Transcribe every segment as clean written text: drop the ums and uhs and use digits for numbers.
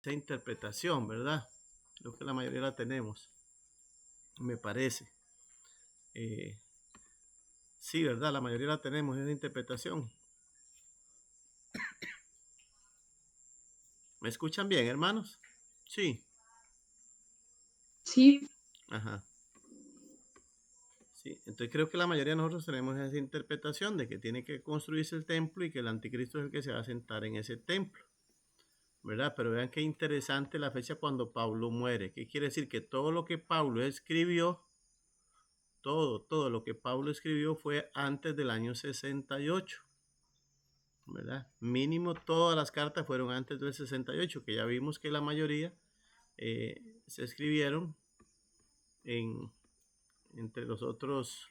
esa interpretación, ¿verdad? Creo que la mayoría la tenemos, me parece. Sí, ¿verdad? La mayoría la tenemos, esa interpretación. ¿Me escuchan bien, hermanos? Sí. Sí. Ajá. Sí, entonces creo que la mayoría de nosotros tenemos esa interpretación de que tiene que construirse el templo y que el anticristo es el que se va a sentar en ese templo, ¿verdad? Pero vean qué interesante la fecha cuando Pablo muere. ¿Qué quiere decir? Que todo lo que Pablo escribió, todo lo que Pablo escribió fue antes del año 68, ¿verdad? Mínimo todas las cartas fueron antes del 68, que ya vimos que la mayoría se escribieron entre los otros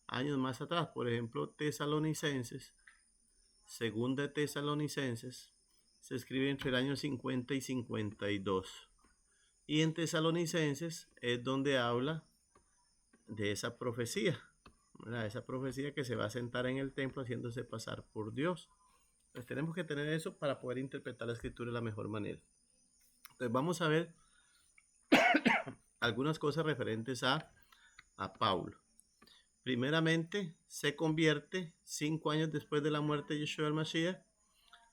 años más atrás. Por ejemplo, Tesalonicenses, segunda de Tesalonicenses, se escribe entre el año 50 y 52. Y en Tesalonicenses es donde habla de esa profecía, ¿verdad? Esa profecía que se va a sentar en el templo haciéndose pasar por Dios. Pues tenemos que tener eso para poder interpretar la escritura de la mejor manera. Entonces vamos a ver algunas cosas referentes a Pablo. Primeramente, se convierte 5 años después de la muerte de Yeshua el Mashiach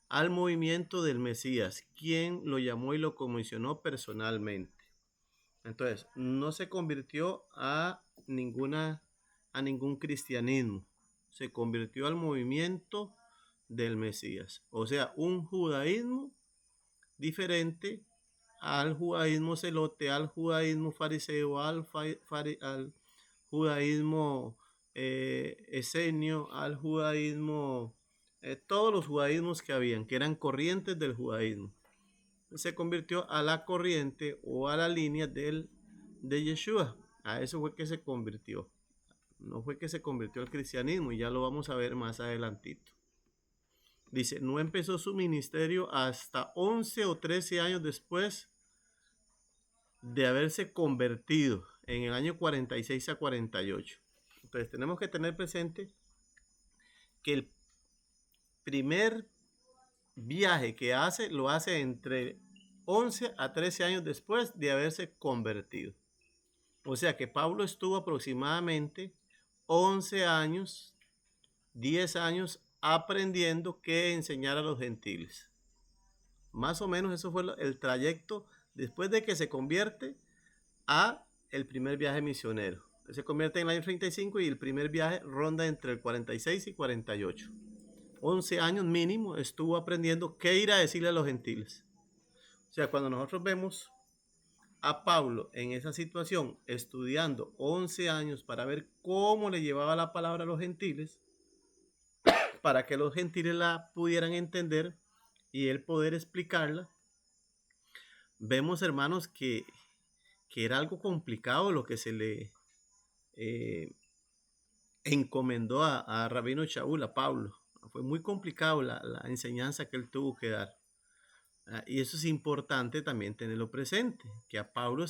al movimiento del Mesías, quien lo llamó y lo comisionó personalmente. Entonces, no se convirtió a ningún cristianismo, se convirtió al movimiento del Mesías, o sea, un judaísmo diferente al judaísmo celote, al judaísmo fariseo, al judaísmo esenio, al judaísmo, todos los judaísmos que habían, que eran corrientes del judaísmo. Se convirtió a la corriente o a la línea de Yeshua. A eso fue que se convirtió. No fue que se convirtió al cristianismo, y ya lo vamos a ver más adelantito. Dice, no empezó su ministerio hasta 11 o 13 años después de haberse convertido, en el año 46 a 48. Entonces tenemos que tener presente que el primer viaje que hace, lo hace entre 11 a 13 años después de haberse convertido. O sea que Pablo estuvo aproximadamente 11 años, 10 años aprendiendo qué enseñar a los gentiles. Más o menos eso fue el trayecto después de que se convierte a el primer viaje misionero. Se convierte en el año 35 y el primer viaje ronda entre el 46 y 48. 11 años mínimo estuvo aprendiendo qué ir a decirle a los gentiles. O sea, cuando nosotros vemos a Pablo en esa situación, estudiando 11 años para ver cómo le llevaba la palabra a los gentiles, para que los gentiles la pudieran entender y él poder explicarla, vemos, hermanos, que era algo complicado lo que se le encomendó a Rabino Shaul, a Pablo. Fue muy complicado la enseñanza que él tuvo que dar. Y eso es importante también tenerlo presente, que a Pablo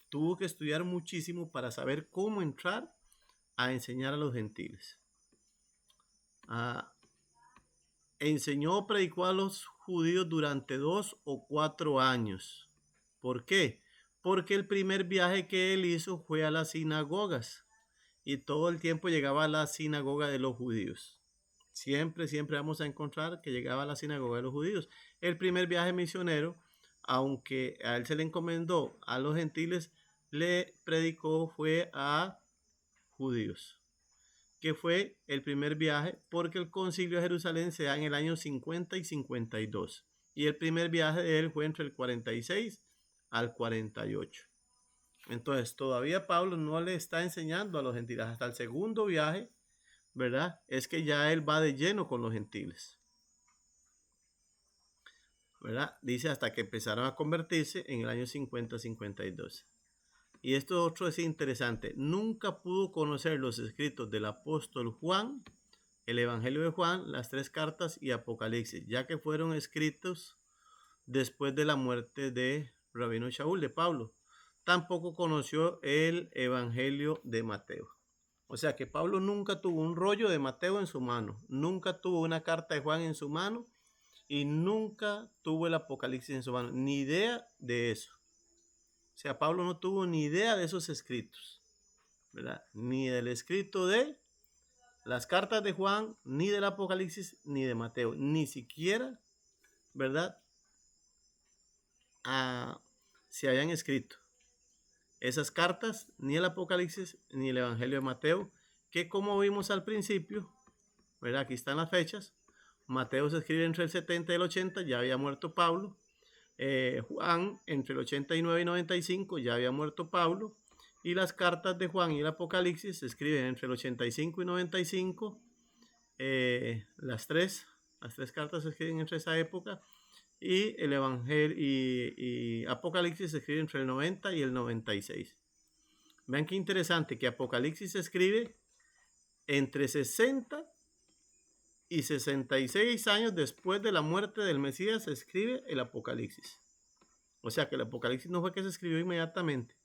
tuvo que estudiar muchísimo para saber cómo entrar a enseñar a los gentiles. Enseñó, predicó a los judíos durante 2 o 4 años. ¿Por qué? Porque el primer viaje que él hizo fue a las sinagogas y todo el tiempo llegaba a la sinagoga de los judíos. Siempre vamos a encontrar que llegaba a la sinagoga de los judíos. El primer viaje misionero, aunque a él se le encomendó a los gentiles, le predicó fue a judíos, que fue el primer viaje porque el concilio de Jerusalén se da en el año 50 y 52. Y el primer viaje de él fue entre el 46 al 48. Entonces, todavía Pablo no le está enseñando a los gentiles. Hasta el segundo viaje, ¿verdad? Es que ya él va de lleno con los gentiles, ¿verdad? Dice hasta que empezaron a convertirse en el año 50-52. Y esto otro es interesante. Nunca pudo conocer los escritos del apóstol Juan, el Evangelio de Juan, las 3 cartas y Apocalipsis, ya que fueron escritos después de la muerte de Rabino Shaul, de Pablo. Tampoco conoció el Evangelio de Mateo. O sea que Pablo nunca tuvo un rollo de Mateo en su mano, nunca tuvo una carta de Juan en su mano, y nunca tuvo el Apocalipsis en su mano, ni idea de eso. O sea, Pablo no tuvo ni idea de esos escritos, ¿verdad? Ni del escrito de las cartas de Juan, ni del Apocalipsis, ni de Mateo, ni siquiera, ¿verdad? Se hayan escrito esas cartas, ni el Apocalipsis, ni el Evangelio de Mateo, que como vimos al principio, ¿verdad? Aquí están las fechas. Mateo se escribe entre el 70 y el 80, ya había muerto Pablo. Juan entre el 89 y 95, ya había muerto Pablo. Y las cartas de Juan y el Apocalipsis se escriben entre el 85 y 95. Las tres cartas se escriben entre esa época. Y el Evangelio y Apocalipsis se escribe entre el 90 y el 96. Vean qué interesante que Apocalipsis se escribe entre 60 y 66 años después de la muerte del Mesías se escribe el Apocalipsis. O sea que el Apocalipsis no fue que se escribió inmediatamente.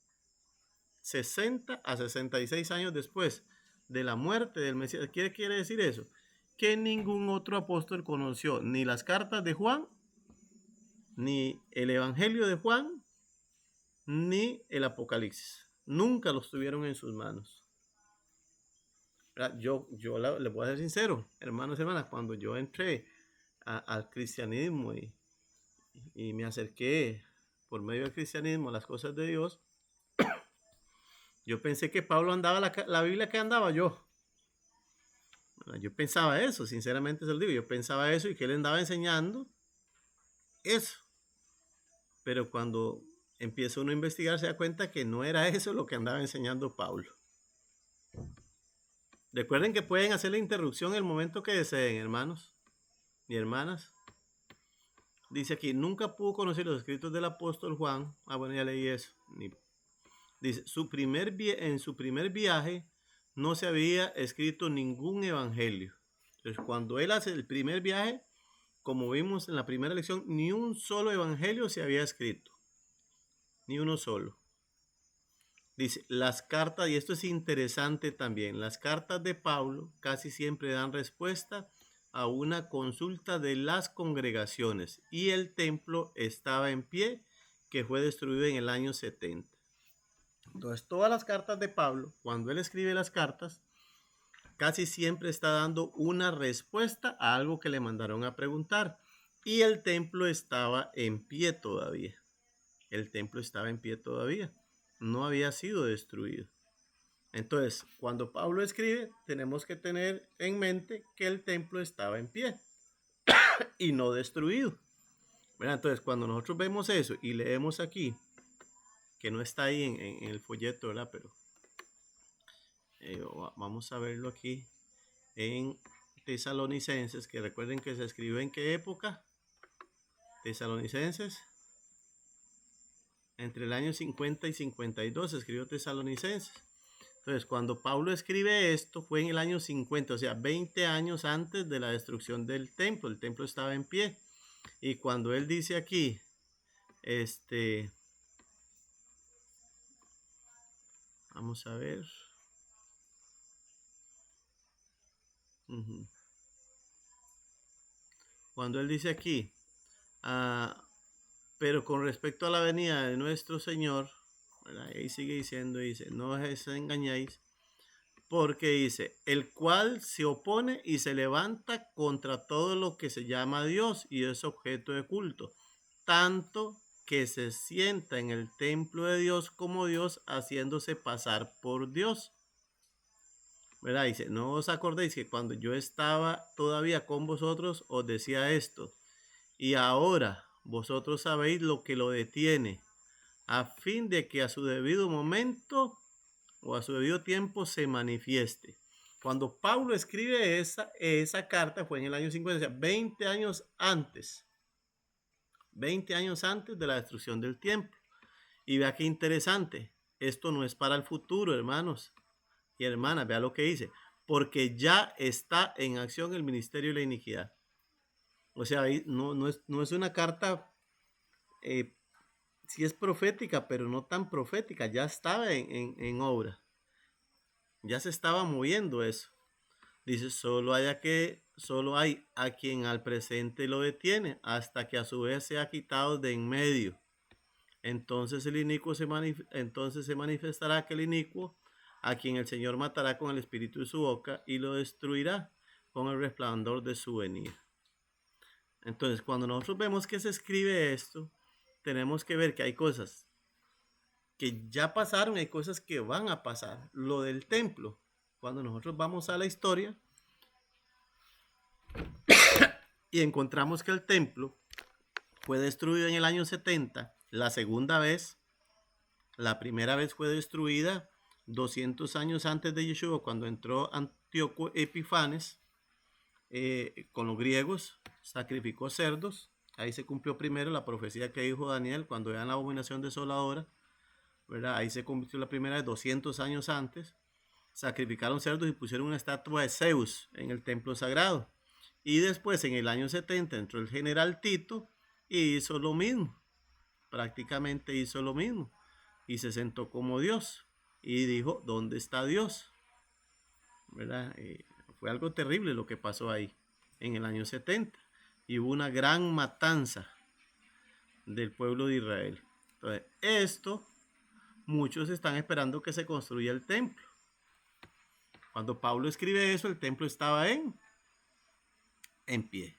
60 a 66 años después de la muerte del Mesías. ¿Qué quiere decir eso? Que ningún otro apóstol conoció ni las cartas de Juan, ni el Evangelio de Juan, ni el Apocalipsis. Nunca los tuvieron en sus manos. Yo le voy a ser sincero, hermanos y hermanas, cuando yo entré al cristianismo y me acerqué por medio del cristianismo a las cosas de Dios, yo pensé que Pablo andaba la Biblia que andaba yo. Yo pensaba eso, sinceramente se lo digo, yo pensaba eso y que él andaba enseñando eso. Pero cuando empieza uno a investigar se da cuenta que no era eso lo que andaba enseñando Pablo. Recuerden que pueden hacer la interrupción el momento que deseen, hermanos y hermanas. Dice aquí, nunca pudo conocer los escritos del apóstol Juan. Bueno, ya leí eso. Dice, en su primer viaje no se había escrito ningún evangelio. Entonces, cuando él hace el primer viaje, como vimos en la primera lección, ni un solo evangelio se había escrito. Ni uno solo. Dice, las cartas, y esto es interesante también, las cartas de Pablo casi siempre dan respuesta a una consulta de las congregaciones y el templo estaba en pie, que fue destruido en el año 70. Entonces, todas las cartas de Pablo, cuando él escribe las cartas, casi siempre está dando una respuesta a algo que le mandaron a preguntar. Y el templo estaba en pie todavía. El templo estaba en pie todavía. No había sido destruido. Entonces, cuando Pablo escribe, tenemos que tener en mente que el templo estaba en pie y no destruido. ¿Verdad? Entonces, cuando nosotros vemos eso y leemos aquí, que no está ahí en el folleto, ¿verdad? Pero vamos a verlo aquí en Tesalonicenses, que recuerden que se escribió en qué época. Tesalonicenses, entre el año 50 y 52 se escribió Tesalonicenses. Entonces, cuando Pablo escribe esto, fue en el año 50, o sea, 20 años antes de la destrucción del templo. El templo estaba en pie. Y cuando él dice aquí, vamos a ver. Cuando él dice aquí, pero con respecto a la venida de nuestro Señor, ¿verdad? Ahí sigue diciendo, dice, no os engañéis, porque dice, el cual se opone y se levanta contra todo lo que se llama Dios y es objeto de culto, tanto que se sienta en el templo de Dios como Dios, haciéndose pasar por Dios. ¿Verdad? Dice, no os acordéis que cuando yo estaba todavía con vosotros os decía esto, y ahora vosotros sabéis lo que lo detiene, a fin de que a su debido momento o a su debido tiempo se manifieste. Cuando Pablo escribe esa carta fue en el año 50, o sea, 20 años antes. 20 años antes de la destrucción del templo. Y vea qué interesante. Esto no es para el futuro, hermanos y hermanas. Vea lo que dice. Porque ya está en acción el ministerio de la iniquidad. O sea, no es una carta, sí es profética, pero no tan profética. Ya estaba en obra. Ya se estaba moviendo eso. Dice, solo solo hay a quien al presente lo detiene, hasta que a su vez sea quitado de en medio. Entonces se manifestará aquel inicuo, a quien el Señor matará con el espíritu de su boca y lo destruirá con el resplandor de su venida. Entonces, cuando nosotros vemos que se escribe esto, tenemos que ver que hay cosas que ya pasaron, hay cosas que van a pasar. Lo del templo, cuando nosotros vamos a la historia y encontramos que el templo fue destruido en el año 70, la segunda vez. La primera vez fue destruida 200 años antes de Yeshua, cuando entró Antíoco Epifanes con los griegos, sacrificó cerdos. Ahí se cumplió primero la profecía que dijo Daniel cuando vean la abominación desoladora, ¿verdad? Ahí se convirtió la primera vez 200 años antes. Sacrificaron cerdos y pusieron una estatua de Zeus en el templo sagrado. Y después, en el año 70, entró el general Tito y hizo lo mismo. Prácticamente hizo lo mismo. Y se sentó como Dios y dijo, ¿dónde está Dios? ¿Verdad? Fue algo terrible lo que pasó ahí en el año 70 y hubo una gran matanza del pueblo de Israel. Entonces, esto, muchos están esperando que se construya el templo. Cuando Pablo escribe eso, el templo estaba en pie.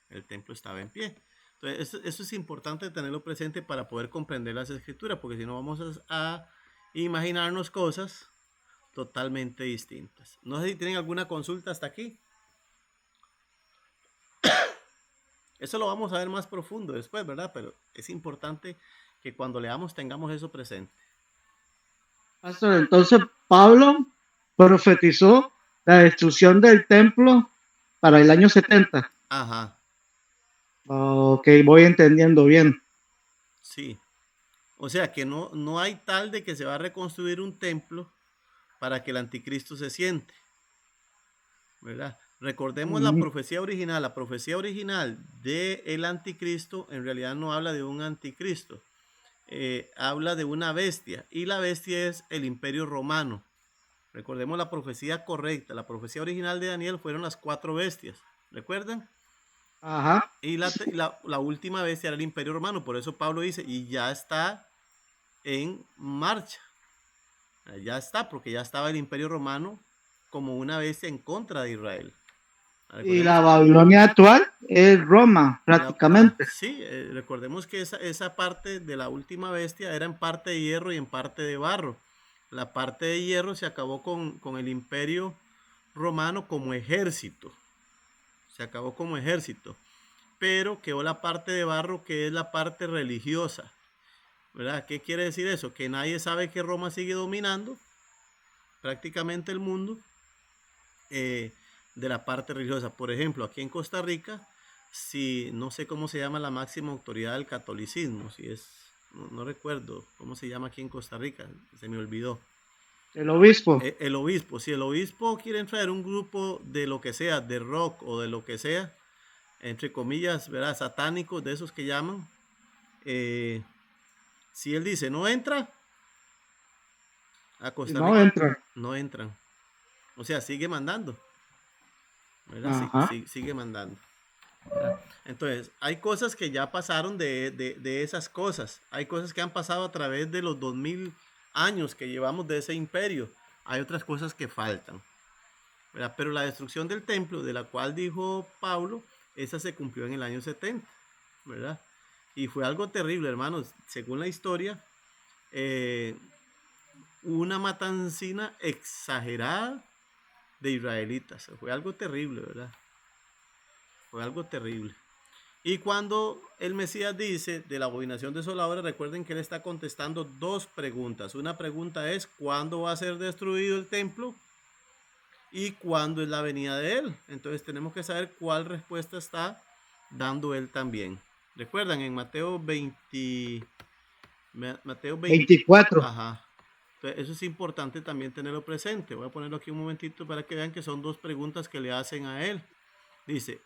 El templo estaba en pie. Entonces, eso es importante tenerlo presente para poder comprender las escrituras, porque si no vamos a imaginarnos cosas totalmente distintas. No sé si tienen alguna consulta hasta aquí. Eso lo vamos a ver más profundo después, ¿verdad? Pero es importante que cuando leamos tengamos eso presente. Pastor, entonces Pablo profetizó la destrucción del templo para el año 70. Ajá, Ok, voy entendiendo bien. sí. O sea que no hay tal de que se va a reconstruir un templo para que el anticristo se siente, ¿verdad? Recordemos la profecía original. La profecía original del anticristo en realidad no habla de un anticristo. Habla de una bestia y la bestia es el imperio romano. Recordemos la profecía correcta. La profecía original de Daniel fueron las 4 bestias. ¿Recuerdan? Ajá. Y la última bestia era el imperio romano. Por eso Pablo dice, y ya está en marcha. Ya está, porque ya estaba el imperio romano como una bestia en contra de Israel. Y Recordemos, la Babilonia actual es Roma, prácticamente. sí, recordemos que esa parte de la última bestia era en parte de hierro y en parte de barro. La parte de hierro se acabó con el imperio romano como ejército. Se acabó como ejército. Pero quedó la parte de barro, que es la parte religiosa. ¿Verdad? ¿Qué quiere decir eso? Que nadie sabe que Roma sigue dominando prácticamente el mundo de la parte religiosa. Por ejemplo, aquí en Costa Rica, si no sé cómo se llama la máxima autoridad del catolicismo, si es, no recuerdo cómo se llama aquí en Costa Rica, se me olvidó. El obispo. El obispo, si el obispo quiere traer un grupo de lo que sea, de rock o de lo que sea, entre comillas, ¿verdad? Satánicos, de esos que llaman, si él dice no entra, a Costa No Rica entra. no entran. O sea, sigue mandando, ¿verdad? Ajá. Sigue mandando. Entonces, hay cosas que ya pasaron de esas cosas. Hay cosas que han pasado a través de los 2000 años que llevamos de ese imperio. Hay otras cosas que faltan, ¿verdad? Pero la destrucción del templo, de la cual dijo Pablo, esa se cumplió en el año 70, ¿verdad? Y fue algo terrible, hermanos. Según la historia, una matancina exagerada de israelitas. Fue algo terrible, ¿verdad? Fue algo terrible. Y cuando el Mesías dice de la abominación desoladora, recuerden que él está contestando 2 preguntas. Una pregunta es, ¿cuándo va a ser destruido el templo? ¿Y cuándo es la venida de él? Entonces tenemos que saber cuál respuesta está dando él también. Recuerdan en Mateo 20, Mateo 20, 24. ajá. Entonces, eso es importante también tenerlo presente. Voy a ponerlo aquí un momentito para que vean que son 2 preguntas que le hacen a él. Dice,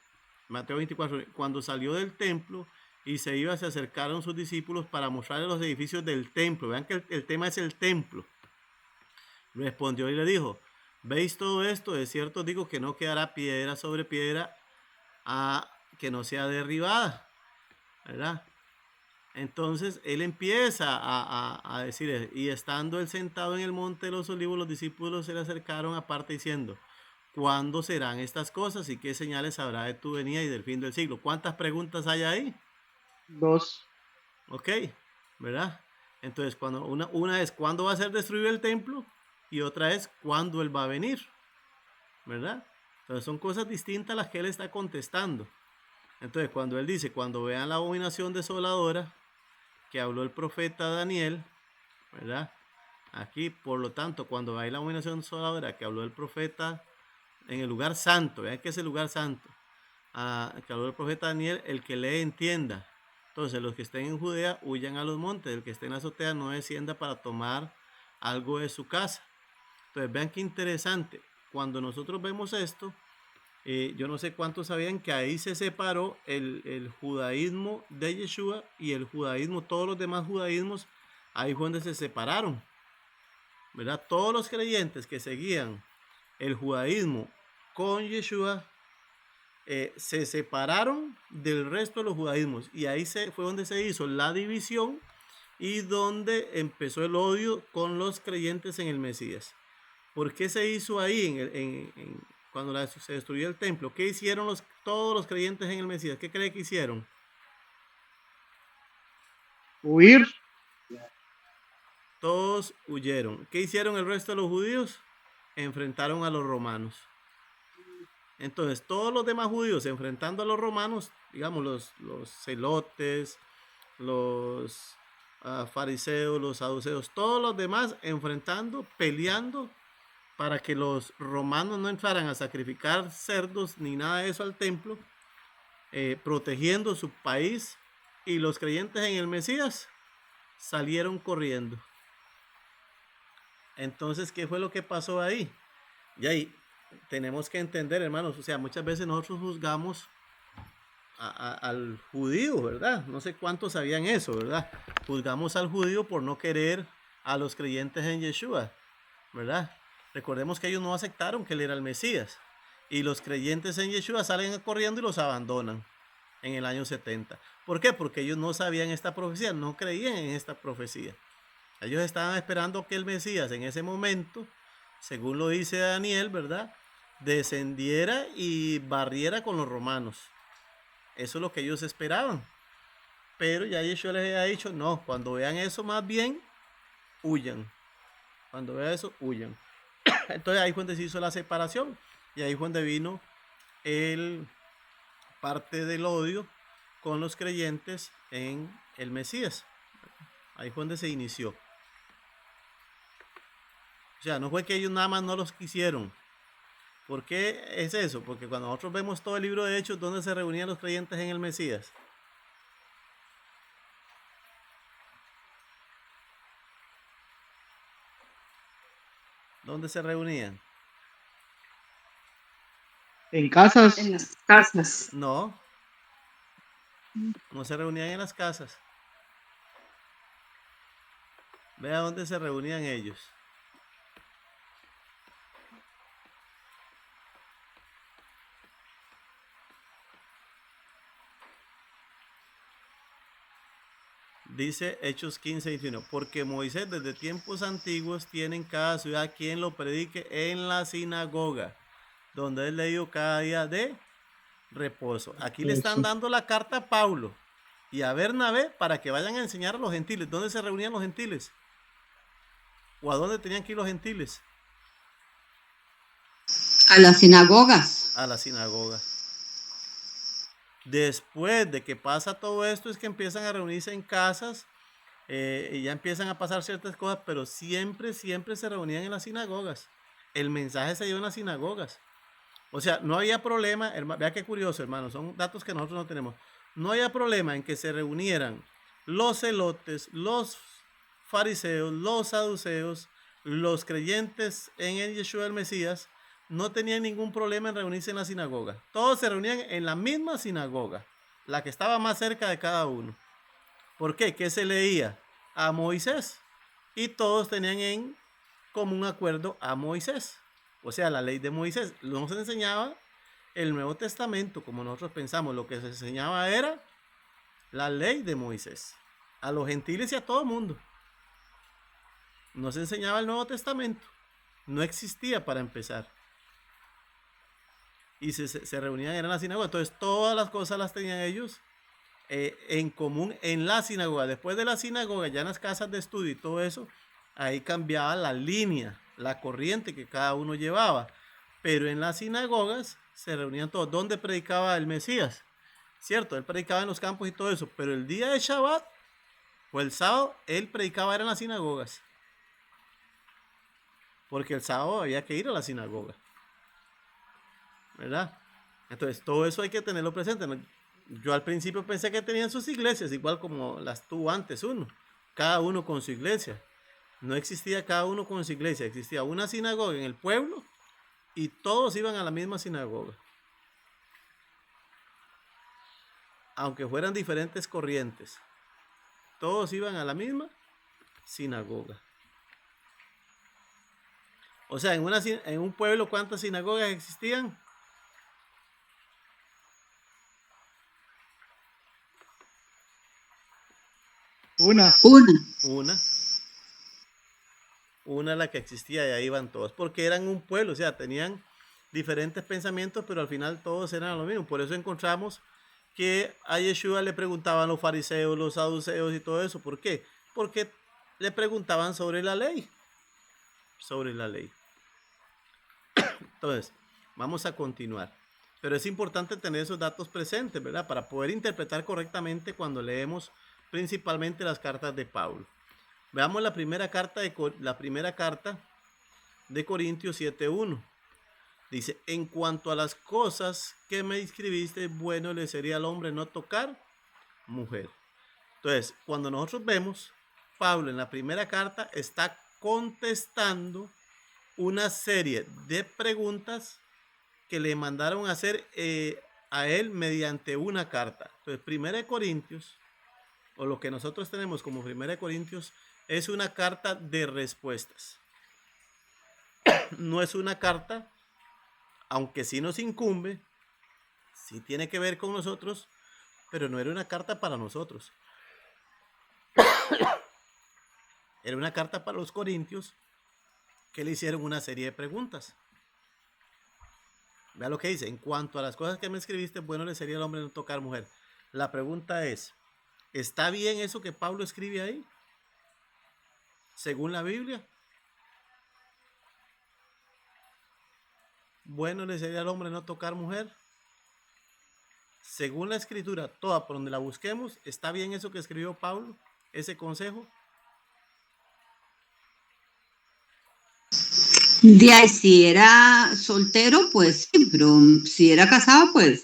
Mateo 24, cuando salió del templo y se iba, se acercaron sus discípulos para mostrarle los edificios del templo. Vean que el tema es el templo. Respondió y le dijo, ¿veis todo esto? De cierto digo que no quedará piedra sobre piedra que no sea derribada, ¿verdad? Entonces él empieza a decir, y estando él sentado en el monte de los olivos, los discípulos se le acercaron aparte diciendo, ¿cuándo serán estas cosas y qué señales habrá de tu venida y del fin del siglo? ¿Cuántas preguntas hay ahí? 2. Ok, ¿verdad? Entonces, cuando una es cuándo va a ser destruido el templo y otra es cuándo él va a venir, ¿verdad? Entonces son cosas distintas las que él está contestando. Entonces, cuando él dice, cuando vean la abominación desoladora que habló el profeta Daniel, ¿verdad? Aquí, por lo tanto, cuando vean la abominación desoladora que habló el profeta en el lugar santo, vean que es el lugar santo, que habló el profeta Daniel, el que lee entienda. Entonces, los que estén en Judea huyan a los montes, el que esté en la azotea no descienda para tomar algo de su casa. Entonces, vean qué interesante. Cuando nosotros vemos esto, yo no sé cuántos sabían que ahí se separó el judaísmo de Yeshua y el judaísmo, todos los demás judaísmos, ahí fue donde se separaron, ¿verdad? Todos los creyentes que seguían el judaísmo con Yeshua se separaron del resto de los judaísmos y ahí fue donde se hizo la división y donde empezó el odio con los creyentes en el Mesías. ¿Por qué se hizo ahí cuando se destruyó el templo? ¿Qué hicieron todos los creyentes en el Mesías? ¿Qué cree que hicieron? Huir. Todos huyeron. ¿Qué hicieron el resto de los judíos? Enfrentaron a los romanos. Entonces, todos los demás judíos enfrentando a los romanos, digamos, los celotes, los fariseos, los saduceos, todos los demás enfrentando, peleando para que los romanos no entraran a sacrificar cerdos ni nada de eso al templo, protegiendo su país, y los creyentes en el Mesías salieron corriendo. Entonces, ¿qué fue lo que pasó ahí? Y ahí tenemos que entender, hermanos, o sea, muchas veces nosotros juzgamos al judío, ¿verdad? No sé cuántos sabían eso, ¿verdad? Juzgamos al judío por no querer a los creyentes en Yeshua, ¿verdad? Recordemos que ellos no aceptaron que él era el Mesías. Y los creyentes en Yeshua salen corriendo y los abandonan en el año 70. ¿Por qué? Porque ellos no sabían esta profecía, no creían en esta profecía. Ellos estaban esperando que el Mesías en ese momento, según lo dice Daniel, ¿verdad?, descendiera y barriera con los romanos. Eso es lo que ellos esperaban. Pero ya Yeshua les había dicho, no, cuando vean eso más bien, huyan. Cuando vean eso, huyan. Entonces ahí fue donde se hizo la separación. Y ahí fue donde vino parte del odio con los creyentes en el Mesías. Ahí fue donde se inició. O sea, no fue que ellos nada más no los quisieron. ¿Por qué es eso? Porque cuando nosotros vemos todo el libro de Hechos, ¿dónde se reunían los creyentes en el Mesías? ¿Dónde se reunían? En casas. En las casas. No se reunían en las casas. Vea dónde se reunían ellos. Dice Hechos 15:21, porque Moisés desde tiempos antiguos tiene en cada ciudad quien lo predique en la sinagoga, donde es leído cada día de reposo. Aquí le están dando la carta a Pablo y a Bernabé para que vayan a enseñar a los gentiles. ¿Dónde se reunían los gentiles? ¿O a dónde tenían que ir los gentiles? A las sinagogas. A la sinagoga. Después de que pasa todo esto es que empiezan a reunirse en casas y ya empiezan a pasar ciertas cosas, pero siempre se reunían en las sinagogas. El mensaje se dio en las sinagogas. O sea, no había problema, vea qué curioso, hermano, son datos que nosotros no tenemos. No había problema en que se reunieran los celotes, los fariseos, los saduceos, los creyentes en el Yeshua el Mesías. No tenían ningún problema en reunirse en la sinagoga. Todos se reunían en la misma sinagoga, la que estaba más cerca de cada uno. ¿Por qué? ¿Qué se leía? A Moisés. Y todos tenían en común acuerdo a Moisés. O sea, la ley de Moisés. Nos enseñaba El Nuevo Testamento, como nosotros pensamos, lo que se enseñaba era la ley de Moisés, a los gentiles y a todo el mundo. No se enseñaba el Nuevo Testamento, no existía para empezar. Y se reunían en la sinagoga, entonces todas las cosas las tenían ellos en común en la sinagoga. Después de la sinagoga, ya en las casas de estudio y todo eso, ahí cambiaba la línea, la corriente que cada uno llevaba. Pero en las sinagogas se reunían todos. ¿Dónde predicaba el Mesías? Cierto, él predicaba en los campos y todo eso, pero el día de Shabbat o el sábado, él predicaba en las sinagogas. Porque el sábado había que ir a la sinagoga, ¿verdad? Entonces, todo eso hay que tenerlo presente. Yo al principio pensé que tenían sus iglesias, igual como las tuvo antes uno, cada uno con su iglesia. No existía cada uno con su iglesia, existía una sinagoga en el pueblo y todos iban a la misma sinagoga. Aunque fueran diferentes corrientes, todos iban a la misma sinagoga. O sea, en un pueblo, ¿cuántas sinagogas existían? Una. Una la que existía y ahí iban todos, porque eran un pueblo, o sea, tenían diferentes pensamientos, pero al final todos eran lo mismo. Por eso encontramos que a Yeshua le preguntaban los fariseos, los saduceos y todo eso. ¿Por qué? Porque le preguntaban sobre la ley. Sobre la ley. Entonces, vamos a continuar. Pero es importante tener esos datos presentes, ¿verdad? Para poder interpretar correctamente cuando leemos principalmente las cartas de Pablo. Veamos la primera carta de Corintios 7:1. Dice, en cuanto a las cosas que me escribiste, bueno le sería al hombre no tocar mujer. Entonces, cuando nosotros vemos, Pablo en la primera carta está contestando una serie de preguntas que le mandaron a hacer a él mediante una carta. Entonces, Primera de Corintios, o lo que nosotros tenemos como Primera de Corintios, es una carta de respuestas. No es una carta, aunque sí nos incumbe, sí tiene que ver con nosotros, pero no era una carta para nosotros. Era una carta para los corintios que le hicieron una serie de preguntas. Vea lo que dice, en cuanto a las cosas que me escribiste, bueno le sería al hombre no tocar mujer. La pregunta es, ¿está bien eso que Pablo escribe ahí? Según la Biblia. Bueno le sería al hombre no tocar mujer. Según la escritura, toda por donde la busquemos, ¿está bien eso que escribió Pablo? Ese consejo. De ahí, si era soltero, pues sí, pero si era casado, pues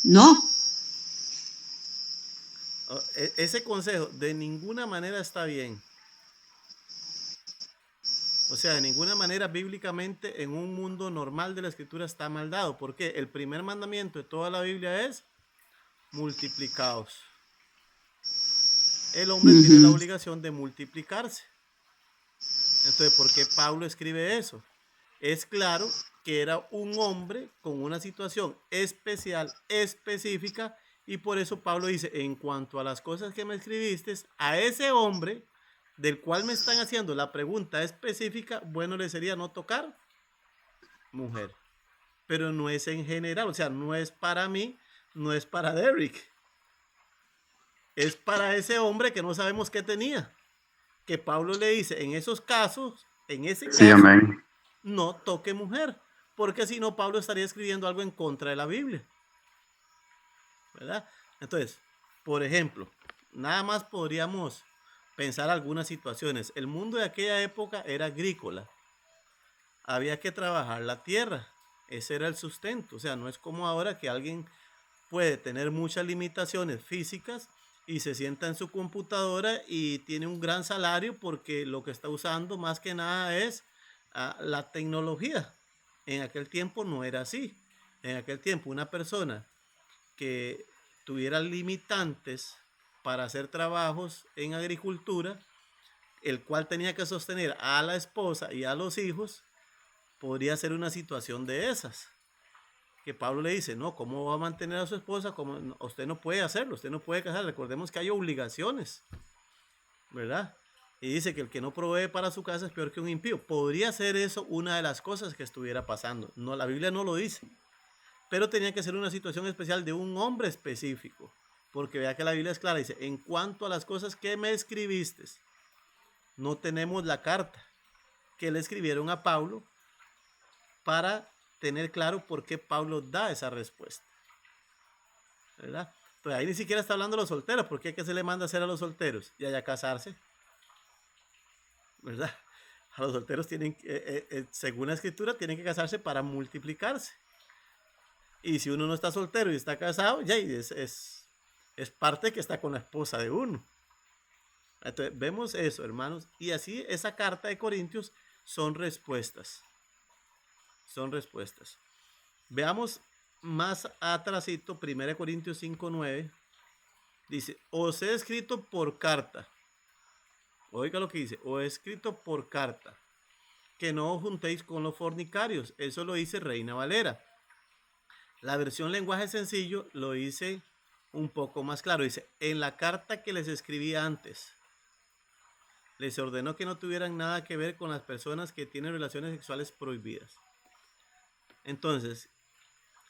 no. Ese consejo de ninguna manera está bien. O sea, de ninguna manera bíblicamente en un mundo normal de la escritura está mal dado. Porque el primer mandamiento de toda la Biblia es multiplicaos. El hombre tiene la obligación de multiplicarse. Entonces, ¿por qué Pablo escribe eso? Es claro que era un hombre con una situación especial, específica, y por eso Pablo dice, en cuanto a las cosas que me escribiste, a ese hombre del cual me están haciendo la pregunta específica, bueno le sería no tocar mujer. Pero no es en general, o sea, no es para mí, no es para Derrick. Es para ese hombre que no sabemos qué tenía. Que Pablo le dice, en esos casos, en ese caso, Sí, amén. no toque mujer, porque si no Pablo estaría escribiendo algo en contra de la Biblia, ¿verdad? Entonces, por ejemplo, nada más podríamos pensar algunas situaciones. El mundo de aquella época era agrícola, había que trabajar la tierra, ese era el sustento. O sea, no es como ahora que alguien puede tener muchas limitaciones físicas y se sienta en su computadora y tiene un gran salario porque lo que está usando más que nada es la tecnología. En aquel tiempo no era así. En aquel tiempo una persona que tuviera limitantes para hacer trabajos en agricultura, el cual tenía que sostener a la esposa y a los hijos, podría ser una situación de esas, que Pablo le dice, no, ¿cómo va a mantener a su esposa? Usted no puede hacerlo, usted no puede casar. Recordemos que hay obligaciones, ¿verdad? Y dice que el que no provee para su casa es peor que un impío. Podría ser eso una de las cosas que estuviera pasando. No, la Biblia no lo dice. Pero tenía que ser una situación especial de un hombre específico. Porque vea que la Biblia es clara. Dice, en cuanto a las cosas que me escribiste, no tenemos la carta que le escribieron a Pablo para tener claro por qué Pablo da esa respuesta, ¿verdad? Entonces ahí ni siquiera está hablando de los solteros. ¿Por qué se le manda a hacer a los solteros? Y allá casarse, ¿verdad? A los solteros tienen, según la escritura, tienen que casarse para multiplicarse. Y si uno no está soltero y está casado, ya es parte que está con la esposa de uno. Entonces vemos eso, hermanos. Y así esa carta de Corintios son respuestas. Son respuestas. Veamos más atrasito, 1 Corintios 5:9. Dice, os he escrito por carta. Oiga lo que dice, os he escrito por carta, que no os juntéis con los fornicarios. Eso lo dice Reina Valera. La versión lenguaje sencillo lo dice un poco más claro. Dice, en la carta que les escribí antes, les ordenó que no tuvieran nada que ver con las personas que tienen relaciones sexuales prohibidas. Entonces,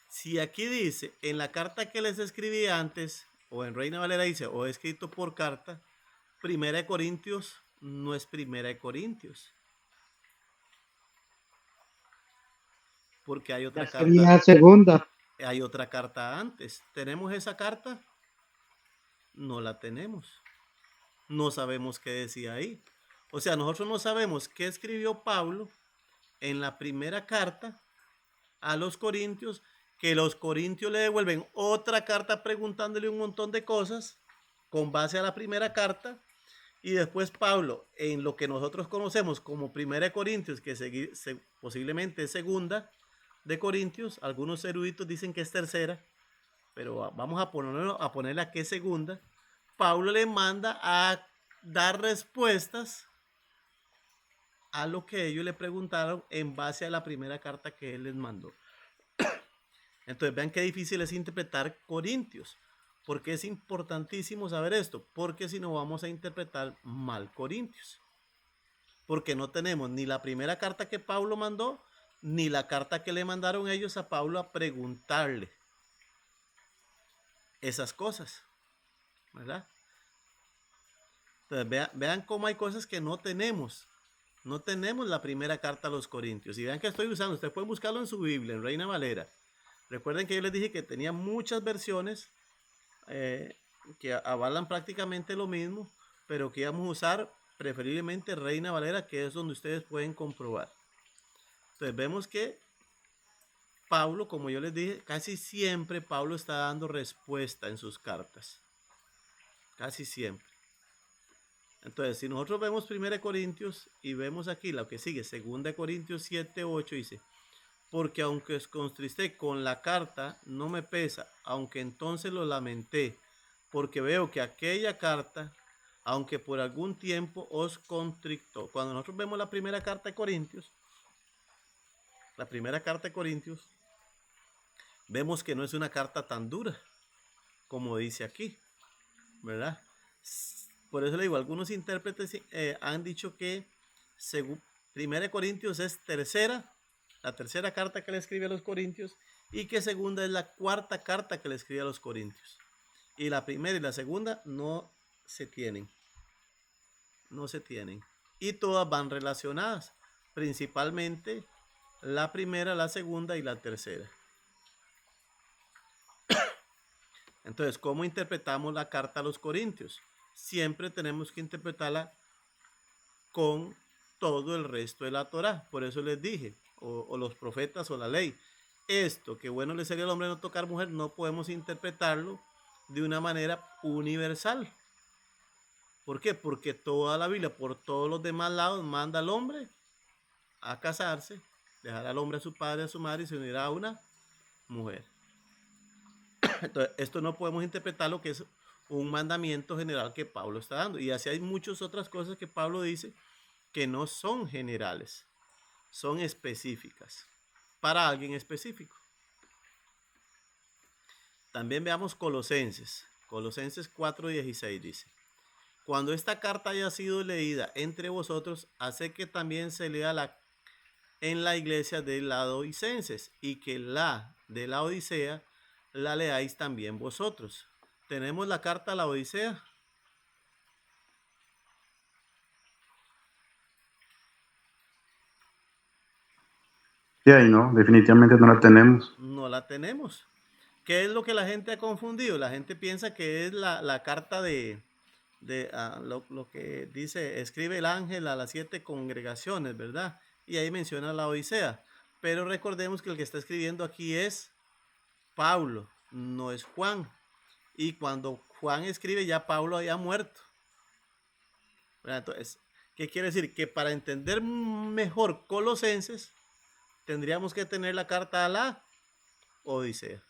si aquí dice, en la carta que les escribí antes, o en Reina Valera dice, o he escrito por carta, 1 Corintios no es 1 Corintios. Porque hay otra carta. Sería segunda. Hay otra carta antes. ¿Tenemos esa carta? No la tenemos. No sabemos qué decía ahí. O sea, nosotros no sabemos qué escribió Pablo en la primera carta a los corintios, que los corintios le devuelven otra carta preguntándole un montón de cosas con base a la primera carta, y después Pablo, en lo que nosotros conocemos como 1 Corintios, que posiblemente es segunda de Corintios, algunos eruditos dicen que es tercera, pero vamos a ponerla que es segunda. Pablo le manda a dar respuestas a lo que ellos le preguntaron en base a la primera carta que él les mandó. Entonces vean qué difícil es interpretar Corintios. Porque es importantísimo saber esto, porque si no vamos a interpretar mal Corintios. Porque no tenemos ni la primera carta que Pablo mandó, ni la carta que le mandaron ellos a Pablo a preguntarle esas cosas, ¿verdad? Entonces vean cómo hay cosas que no tenemos. No tenemos la primera carta a los Corintios. Y vean que estoy usando, ustedes pueden buscarlo en su Biblia, en Reina Valera. Recuerden que yo les dije que tenía muchas versiones que avalan prácticamente lo mismo, pero que íbamos a usar preferiblemente Reina Valera, que es donde ustedes pueden comprobar. Entonces vemos que Pablo, como yo les dije, casi siempre Pablo está dando respuesta en sus cartas. Casi siempre. Entonces, si nosotros vemos 1 Corintios y vemos aquí lo que sigue, 2 Corintios 7:8 dice, porque aunque os contristé con la carta, no me pesa, aunque entonces lo lamenté, porque veo que aquella carta, aunque por algún tiempo os contrictó. Cuando nosotros vemos la primera carta de Corintios, vemos que no es una carta tan dura como dice aquí, ¿verdad? Por eso le digo, algunos intérpretes han dicho que según 1 Corintios es la tercera carta que le escribe a los corintios, y que segunda es la cuarta carta que le escribe a los corintios. Y la primera y la segunda no se tienen. No se tienen. Y todas van relacionadas. Principalmente la primera, la segunda y la tercera. Entonces, ¿cómo interpretamos la carta a los corintios? Siempre tenemos que interpretarla con todo el resto de la Torá. Por eso les dije, o los profetas o la ley. Esto, que bueno le sería al hombre no tocar mujer, no podemos interpretarlo de una manera universal. ¿Por qué? Porque toda la Biblia, por todos los demás lados, manda al hombre a casarse, dejar al hombre a su padre, a su madre y se unirá a una mujer. Entonces, esto no podemos interpretar lo que es un mandamiento general que Pablo está dando. Y así hay muchas otras cosas que Pablo dice que no son generales, son específicas, para alguien específico. También veamos Colosenses. Colosenses 4:16 dice: cuando esta carta haya sido leída entre vosotros, hace que también se lea en la iglesia de Laodicenses, y que la de la Odisea la leáis también vosotros. ¿Tenemos la carta a la Odisea? Sí, ahí no, definitivamente no la tenemos. No la tenemos. ¿Qué es lo que la gente ha confundido? La gente piensa que es la carta de lo que dice, escribe el ángel a las 7 congregaciones, ¿verdad? Y ahí menciona la Odisea. Pero recordemos que el que está escribiendo aquí es Pablo, no es Juan. Y cuando Juan escribe, ya Pablo había muerto. Entonces, ¿qué quiere decir? Que para entender mejor Colosenses, tendríamos que tener la carta a la Odisea.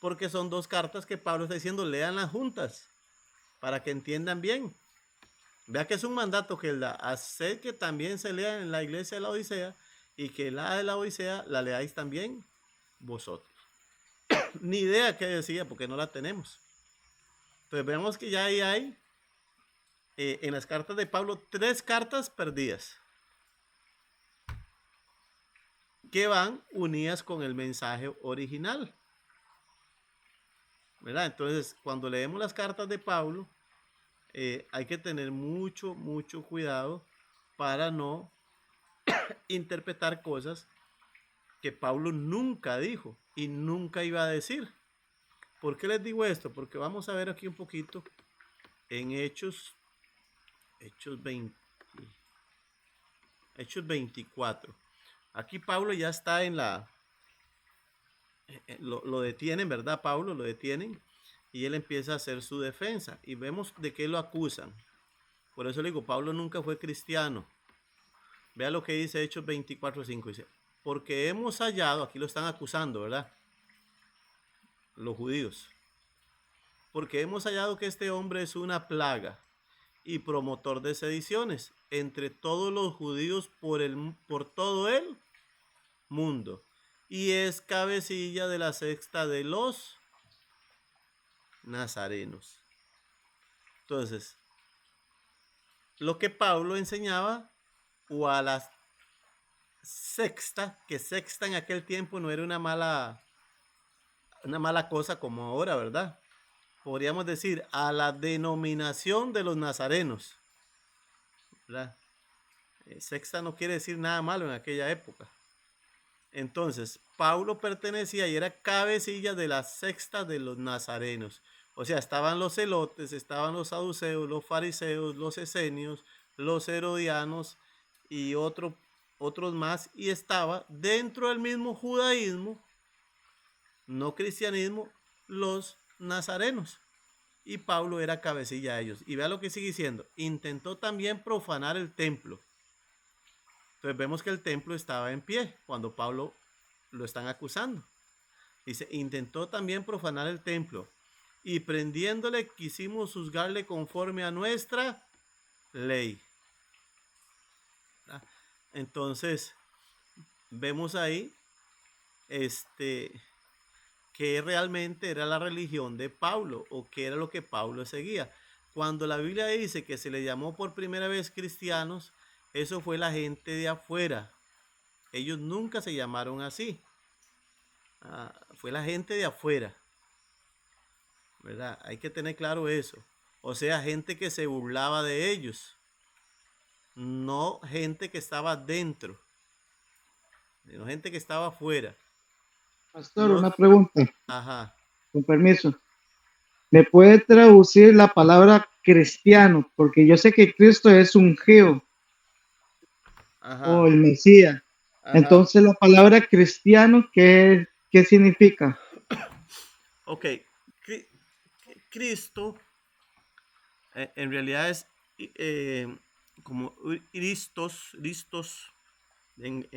Porque son dos cartas que Pablo está diciendo, leanlas juntas, para que entiendan bien. Vea que es un mandato que él da, hacer que también se lea en la iglesia de la Odisea, y que la de la Odisea la leáis también vosotros. Ni idea qué decía, porque no la tenemos. Entonces vemos que ya ahí hay, en las cartas de Pablo, 3 cartas perdidas, que van unidas con el mensaje original, ¿verdad? Entonces, cuando leemos las cartas de Pablo, hay que tener mucho cuidado para no interpretar cosas que Pablo nunca dijo y nunca iba a decir. ¿Por qué les digo esto? Porque vamos a ver aquí un poquito en Hechos 24. Aquí Pablo ya está en lo detienen, ¿verdad? Pablo lo detienen y él empieza a hacer su defensa y vemos de qué lo acusan. Por eso le digo, Pablo nunca fue cristiano. Vea lo que dice Hechos 24:5. Dice, porque hemos hallado, aquí lo están acusando, ¿verdad? Los judíos. Porque hemos hallado que este hombre es una plaga y promotor de sediciones entre todos los judíos por todo el mundo. Y es cabecilla de la secta de los nazarenos. Entonces, lo que Pablo enseñaba, o a la sexta, que sexta en aquel tiempo no era una mala cosa como ahora, ¿verdad? Podríamos decir a la denominación de los nazarenos, ¿verdad? Sexta no quiere decir nada malo en aquella época. Entonces, Pablo pertenecía y era cabecilla de la sexta de los nazarenos. O sea, estaban los celotes, estaban los saduceos, los fariseos, los esenios, los herodianos y otros más. Y estaba dentro del mismo judaísmo, no cristianismo, los nazarenos. Y Pablo era cabecilla de ellos. Y vea lo que sigue diciendo. Intentó también profanar el templo. Entonces vemos que el templo estaba en pie cuando Pablo lo están acusando. Dice, intentó también profanar el templo y prendiéndole quisimos juzgarle conforme a nuestra ley. Entonces vemos ahí que realmente era la religión de Pablo o que era lo que Pablo seguía. Cuando la Biblia dice que se le llamó por primera vez cristianos, eso fue la gente de afuera. Ellos nunca se llamaron así. Fue la gente de afuera, ¿verdad? Hay que tener claro eso. O sea, gente que se burlaba de ellos, no gente que estaba dentro, sino gente que estaba afuera. Pastor, una pregunta, Ajá. con permiso. ¿Me puede traducir la palabra cristiano? Porque yo sé que Cristo es ungido o el Mesías. Ajá. Entonces, la palabra cristiano, ¿qué significa? Ok. Cristo en realidad es como Christos en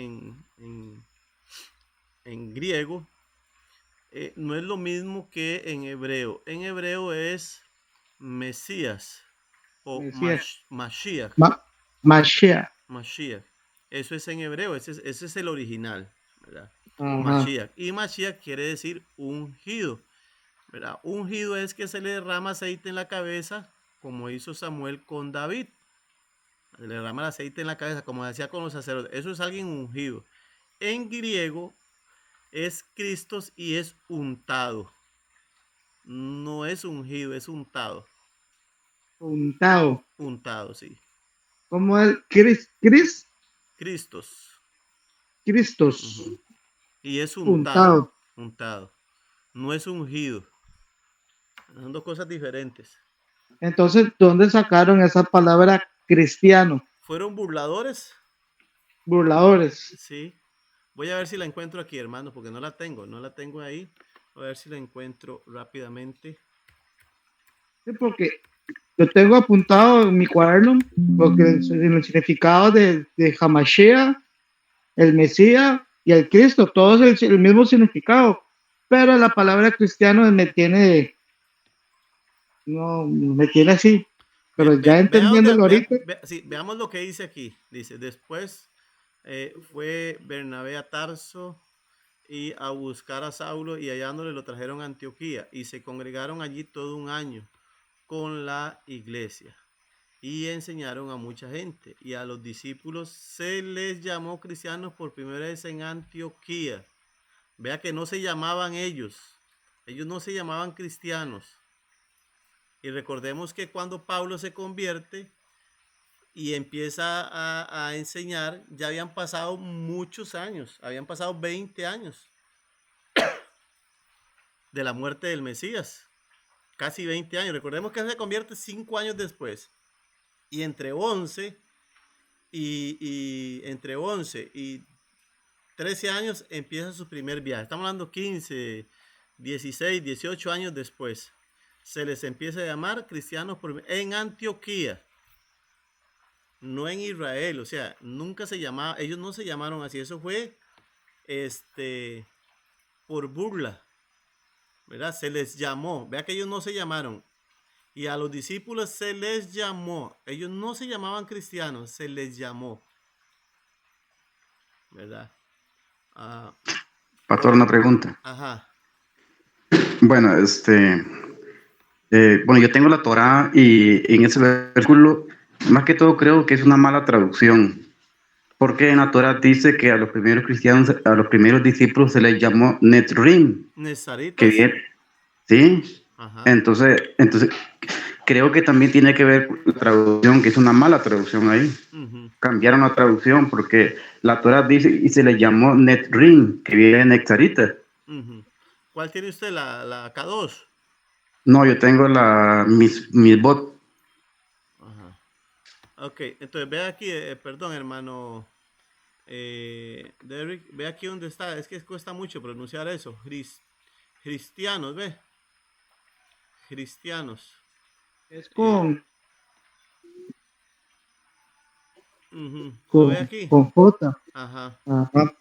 griego. No es lo mismo que en hebreo. En hebreo es Mesías o Mashiach. Mashiach. Eso es en hebreo, ese es el original, ¿verdad? Mashiach. Y Mashiach quiere decir ungido. ¿verdad? Ungido es que se le derrama aceite en la cabeza, como hizo Samuel con David. Se le derrama el aceite en la cabeza, como decía con los sacerdotes. Eso es alguien ungido. En griego es Cristos y es untado. No es ungido, es untado. Untado. Untado, sí. ¿Cómo es? Cristos. Cristos. Y es untado. Untado. Untado. No es ungido. Son dos cosas diferentes. Entonces, ¿dónde sacaron esa palabra cristiano? ¿Fueron burladores? Burladores. Sí. Voy a ver si la encuentro aquí, hermano, porque no la tengo ahí. Voy a ver si la encuentro rápidamente. Sí, porque yo tengo apuntado en mi cuaderno porque el significado de Hamashea, el Mesías y el Cristo, todos el mismo significado, pero la palabra cristiano me tiene así, pero ya entendiéndolo ahorita. Sí, veamos lo que dice aquí. Dice, después fue Bernabé a Tarso y a buscar a Saulo, y hallándole lo trajeron a Antioquía, y se congregaron allí todo un año con la iglesia y enseñaron a mucha gente, y a los discípulos se les llamó cristianos por primera vez en Antioquía. Vea que no se llamaban ellos no se llamaban cristianos. Y recordemos que cuando Pablo se convierte y empieza a enseñar, ya habían pasado muchos años, habían pasado 20 años de la muerte del Mesías, casi 20 años. Recordemos que se convierte 5 años después, y entre 11 y 13 años empieza su primer viaje. Estamos hablando 15, 16, 18 años después. Se les empieza a llamar cristianos en Antioquía, no en Israel. O sea, nunca se llamaba, ellos no se llamaron así. Eso fue por burla, ¿verdad? Se les llamó. Vea que ellos no se llamaron. Y a los discípulos se les llamó. Ellos no se llamaban cristianos, se les llamó, ¿verdad? Pastor, una pregunta. Ajá. Bueno, bueno, yo tengo la Torá y en ese versículo, más que todo creo que es una mala traducción, porque en la Torá dice que a los primeros cristianos, a los primeros discípulos se les llamó Netrim, que Nezaritas. viene, ¿sí? Ajá. Entonces creo que también tiene que ver con la traducción, que es una mala traducción ahí. Cambiaron la traducción porque la Torá dice y se le llamó Netrim, que viene de Nectarita. ¿Cuál tiene usted? ¿La K2? No, yo tengo la Misbot. Ajá. Ok, entonces ve aquí, perdón, hermano Derrick, ve aquí donde está. Es que cuesta mucho pronunciar eso. Cristianos, ve. Cristianos. Es con ¿Lo ve aquí? con J. Ajá. Ajá.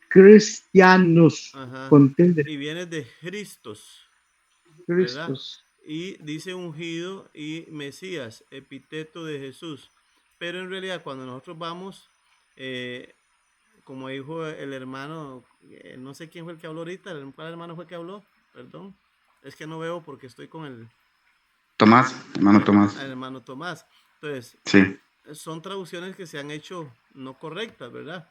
Cristianos. Ajá. Con tilde. Y viene de Cristos, ¿verdad? Cristos. Y dice ungido y Mesías, epíteto de Jesús. Pero en realidad cuando nosotros vamos, como dijo el hermano, no sé quién fue el que habló ahorita, ¿cuál hermano fue el que habló? Perdón, es que no veo porque estoy con el Hermano Tomás. el hermano Tomás. Entonces, Sí. son traducciones que se han hecho no correctas, ¿verdad?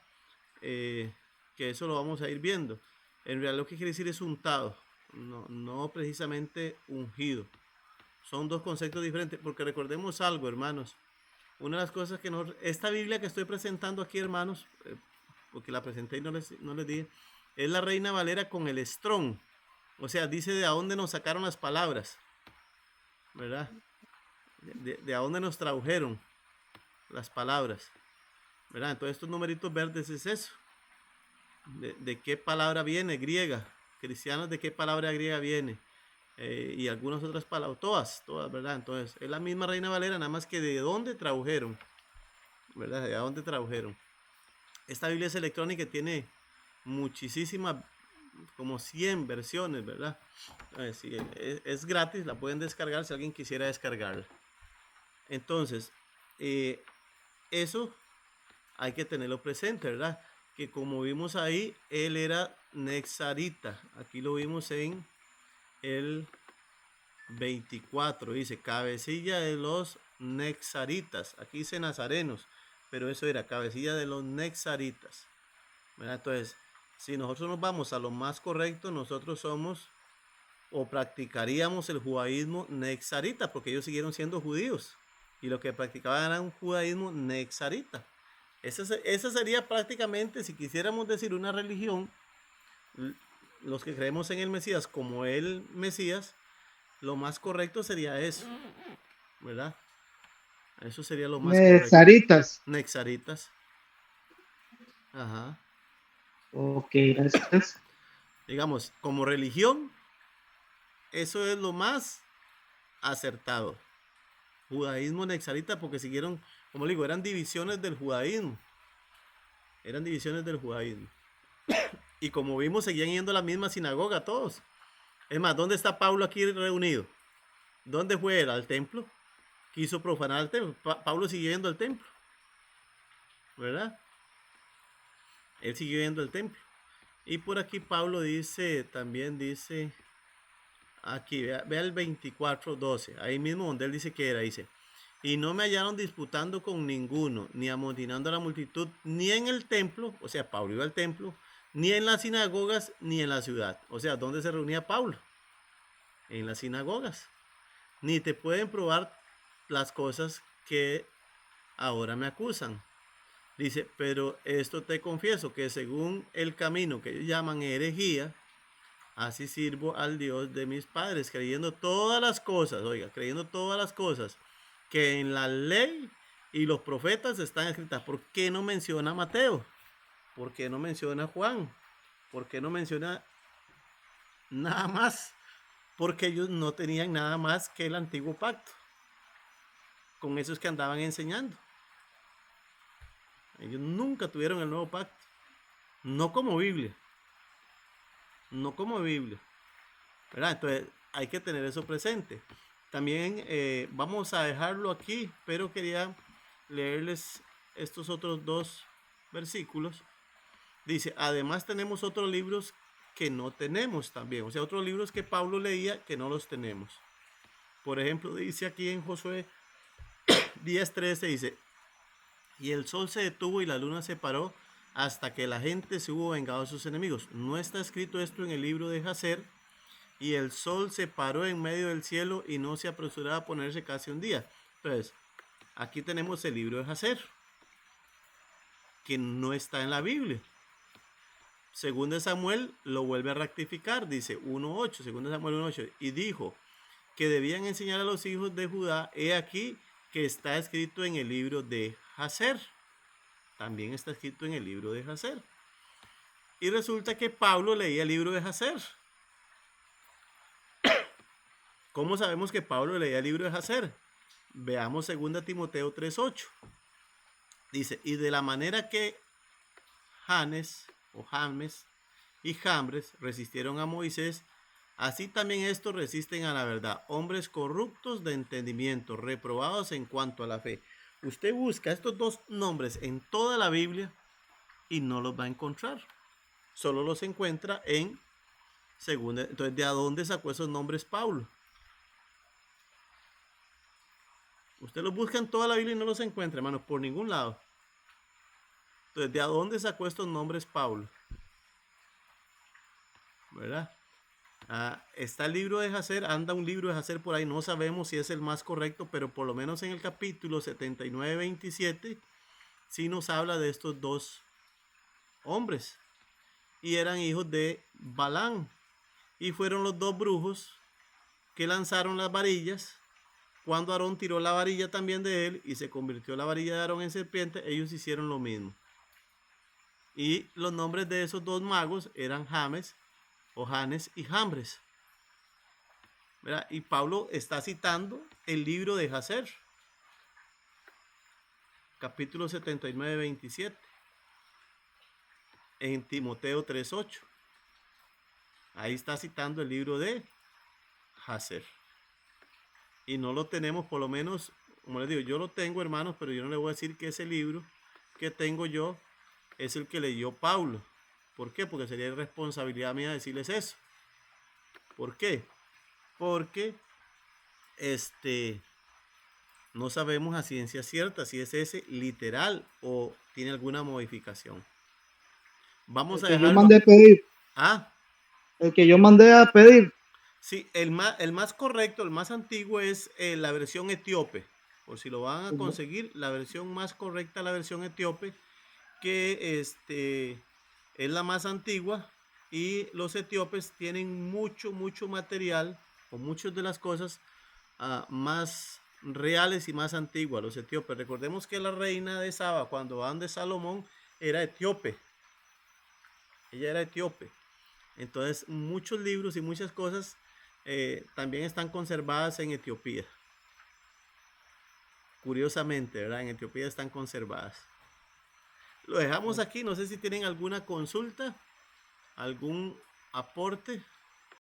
Que eso lo vamos a ir viendo. En realidad lo que quiere decir es untado, no precisamente ungido. Son dos conceptos diferentes, porque recordemos algo, hermanos. Una de las cosas que esta Biblia que estoy presentando aquí, hermanos, porque la presenté y no les dije, es la Reina Valera con el Strong. O sea, dice de a dónde nos sacaron las palabras, ¿verdad? De a dónde nos tradujeron las palabras, ¿verdad? Entonces estos numeritos verdes es eso. De qué palabra viene, griega. Cristianos, de qué palabra griega viene. Y algunas otras palabras, todas, ¿verdad? Entonces, es la misma Reina Valera, nada más que de dónde tradujeron, ¿verdad? De dónde tradujeron. Esta Biblia es electrónica y tiene muchísimas, como 100 versiones, ¿verdad? Sí, es gratis, la pueden descargar si alguien quisiera descargarla. Entonces, eso hay que tenerlo presente, ¿verdad? Que como vimos ahí, él era Nexarita. Aquí lo vimos en el 24. Dice, cabecilla de los nexaritas. Aquí dice nazarenos, pero eso era cabecilla de los nexaritas. ¿Verdad? Entonces, si nosotros nos vamos a lo más correcto, nosotros somos o practicaríamos el judaísmo nexarita, porque ellos siguieron siendo judíos y lo que practicaban era un judaísmo nexarita. Esa sería prácticamente, si quisiéramos decir una religión, los que creemos en el Mesías como el Mesías, lo más correcto sería eso, ¿verdad? Eso sería lo más correcto. Saritas. Nexaritas. Ajá. Ok, gracias. Digamos, como religión, eso es lo más acertado. Judaísmo nexarita, porque siguieron, como digo, eran divisiones del judaísmo. Eran divisiones del judaísmo. Y como vimos, seguían yendo a la misma sinagoga todos. Es más, ¿dónde está Pablo aquí reunido? ¿Dónde fue él? ¿Al templo? Quiso profanar el templo. Pablo siguió yendo al templo, ¿verdad? Él siguió yendo al templo. Y por aquí Pablo dice, también dice, aquí, vea el 24:12, ahí mismo donde él dice que era, dice, y no me hallaron disputando con ninguno, ni amotinando a la multitud, ni en el templo, o sea, Pablo iba al templo, ni en las sinagogas, ni en la ciudad. O sea, ¿dónde se reunía Pablo? En las sinagogas. Ni te pueden probar las cosas que ahora me acusan. Dice, pero esto te confieso, que según el camino que ellos llaman herejía, así sirvo al Dios de mis padres, creyendo todas las cosas, oiga, creyendo todas las cosas que en la ley y los profetas están escritas. ¿Por qué no menciona a Mateo? ¿Por qué no menciona a Juan? ¿Por qué no menciona nada más? Porque ellos no tenían nada más que el antiguo pacto. Con esos que andaban enseñando. Ellos nunca tuvieron el nuevo pacto. No como Biblia. No como Biblia. ¿Verdad? Entonces hay que tener eso presente. También vamos a dejarlo aquí, pero quería leerles estos otros dos versículos. Dice, además tenemos otros libros que no tenemos también. O sea, otros libros que Pablo leía que no los tenemos. Por ejemplo, dice aquí en Josué 10:13, dice, y el sol se detuvo y la luna se paró hasta que la gente se hubo vengado de sus enemigos. No está escrito esto en el libro de Jacer, y el sol se paró en medio del cielo y no se apresuraba a ponerse casi un día. Entonces, aquí tenemos el libro de Jacer, que no está en la Biblia. Según de Samuel lo vuelve a rectificar, dice 1:8, según de Samuel 1:8, y dijo que debían enseñar a los hijos de Judá, he aquí que está escrito en el libro de Jacer. También está escrito en el libro de Jacer. Y resulta que Pablo leía el libro de Jacer. ¿Cómo sabemos que Pablo leía el libro de Jacer? Veamos 2 Timoteo 3:8. Dice, y de la manera que Janes o James y Jambres resistieron a Moisés, así también estos resisten a la verdad, hombres corruptos de entendimiento, reprobados en cuanto a la fe. Usted busca estos dos nombres en toda la Biblia y no los va a encontrar. Solo los encuentra en segunda. Entonces, ¿de dónde sacó esos nombres Pablo? Usted los busca en toda la Biblia y no los encuentra, hermanos, por ningún lado. Entonces, ¿de dónde sacó estos nombres Pablo? ¿Verdad? Está el libro de Jacer, anda un libro de Jacer por ahí, no sabemos si es el más correcto, pero por lo menos en el capítulo 79-27 sí nos habla de estos dos hombres. Y eran hijos de Balán. Y fueron los dos brujos que lanzaron las varillas. Cuando Aarón tiró la varilla también de él y se convirtió la varilla de Aarón en serpiente, ellos hicieron lo mismo. Y los nombres de esos dos magos eran James o Janes y Jambres. ¿Verdad? Y Pablo está citando el libro de Jacer, capítulo 79-27, en Timoteo 3:8. Ahí está citando el libro de Jacer. Y no lo tenemos, por lo menos, como les digo, yo lo tengo, hermanos, pero yo no les voy a decir que ese libro que tengo yo es el que leyó Pablo. ¿Por qué? Porque sería irresponsabilidad mía decirles eso. ¿Por qué? porque no sabemos a ciencia cierta si es ese literal o tiene alguna modificación. Vamos a El que yo dejarlo. mandé a pedir. Ah, El que yo mandé a pedir. sí, el más correcto, el más antiguo es la versión etíope. Por si lo van a conseguir, la versión más correcta, la versión etíope, que es la más antigua, y los etíopes tienen mucho material, o muchas de las cosas más reales y más antiguas. Los etíopes, recordemos que la reina de Saba, cuando van de Salomón, era etíope. Ella era etíope. Entonces, muchos libros y muchas cosas también están conservadas en Etiopía. Curiosamente, ¿verdad? En Etiopía están conservadas. Lo dejamos aquí. No sé si tienen alguna consulta, algún aporte.